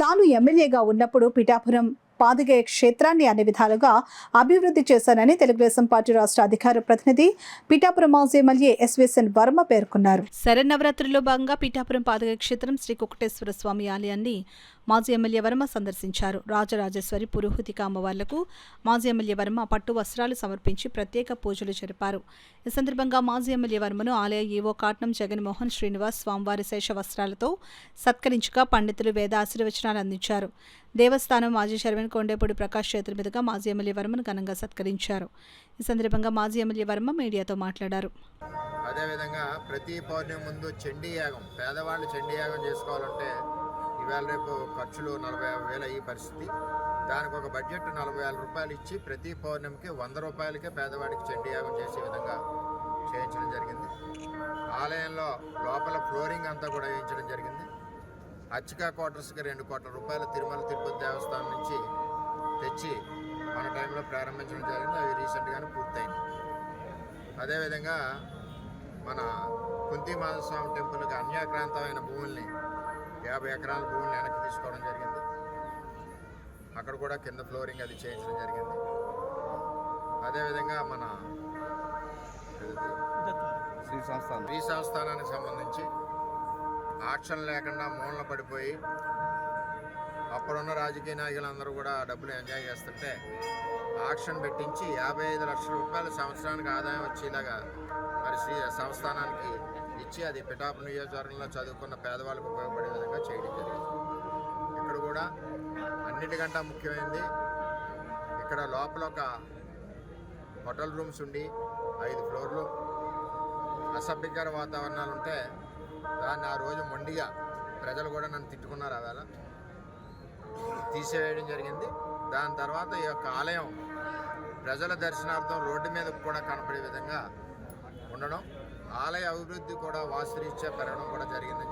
తాను ఎమ్మెల్యేగా ఉన్నప్పుడు పిఠాపురం పాదగయ క్షేత్రాన్ని అన్ని విధాలుగా అభివృద్ధి చేశానని తెలుగుదేశం పార్టీ రాష్ట్ర అధికార ప్రతినిధి పిఠాపురం మాజీ ఎమ్మెల్యే ఎస్విఎస్ఎన్ వర్మ పేర్కొన్నారు. శరన్నవరాత్రిలో భాగంగా పిఠాపురం పాదగయ క్షేత్రం శ్రీ కుక్కటేశ్వర స్వామి ఆలయాన్ని మాజీ ఎమ్మెల్యే వర్మ సందర్శించారు. రాజరాజేశ్వరి పురోహితిక అమ్మవార్లకు మాజీ ఎమ్మెల్యే వర్మ పట్టు వస్త్రాలు సమర్పించి ప్రత్యేక పూజలు జరిపారు. ఈ సందర్భంగా మాజీ ఎమ్మెల్యే వర్మను ఆలయ ఈవో కాట్నం జగన్మోహన్ శ్రీనివాస్ స్వామివారి శేష వస్త్రాలతో సత్కరించగా పండితులు వేద ఆశీర్వచనాలు అందించారు. దేవస్థానం మాజీ చైర్మన్ కొండేపూడి ప్రకాష్ చేతుల మీదుగా మాజీ ఎమ్మెల్యే వర్మను ఘనంగా సత్కరించారు. ఈ సందర్భంగా మాజీ ఎమ్మెల్యే వర్మ మీడియాతో మాట్లాడారు. అదేవిధంగా ప్రతి పౌర్ణమి ముందు చండీ యాగం, పేదవాళ్ళు చండీ యాగం చేసుకోవాలంటే ఇవాళ రేపు ఖర్చులు 40,000 ఈ పరిస్థితి. దానికి ఒక బడ్జెట్ 40,000 రూపాయలు ఇచ్చి ప్రతి పౌర్ణమికి 100 రూపాయలకే పేదవాడికి చండీ యాగం చేసే విధంగా చేయించడం జరిగింది. ఆలయంలో లోపల ఫ్లోరింగ్ అంతా కూడా వేయించడం జరిగింది. అర్చికా క్వార్టర్స్కి 2 కోట్ల రూపాయలు తిరుమల తిరుపతి దేవస్థానం నుంచి తెచ్చి మన టైంలో ప్రారంభించడం జరిగింది. అవి రీసెంట్గానే పూర్తయింది. అదేవిధంగా మన కుంతి మాధవస్వామి టెంపుల్కి అన్యాక్రాంతమైన భూముల్ని 50 ఎకరాల భూముల్ని వెనక్కి తీసుకోవడం జరిగింది. అక్కడ కూడా కింద ఫ్లోరింగ్ అది చేయించడం జరిగింది. అదేవిధంగా మన శ్రీ సంస్థానానికి సంబంధించి ఆక్షన్ లేకుండా మూలన పడిపోయి అప్పుడున్న రాజకీయ నాయకులందరూ కూడా డబ్బులు ఎంజాయ్ చేస్తుంటే ఆక్షన్ పెట్టించి 55 లక్షల రూపాయల సంవత్సరానికి ఆదాయం వచ్చేలాగా మరి శ్రీ సంస్థానానికి ఇచ్చి అది పిఠాపురం నియోజకవర్గంలో చదువుకున్న పేదవాళ్ళకు ఉపయోగపడే విధంగా చేయడం జరిగింది. ఇక్కడ కూడా అన్నిటికంటే ముఖ్యమైనది, ఇక్కడ లోపల ఒక హోటల్ రూమ్స్ ఉండి 5 ఫ్లోర్లు అసభ్యకర వాతావరణాలు ఉంటే దాన్ని ఆ రోజు మొండిగా ప్రజలు కూడా నన్ను తిట్టుకున్నారు. ఆవేళ తీసివేయడం జరిగింది. దాని తర్వాత ఈ యొక్క ఆలయం ప్రజల దర్శనార్థం రోడ్డు మీద కూడా కనపడే విధంగా ఉండడం, ఆలయ అభివృద్ధి కూడా వాస్తురీత్యా పెరగడం కూడా జరిగిందని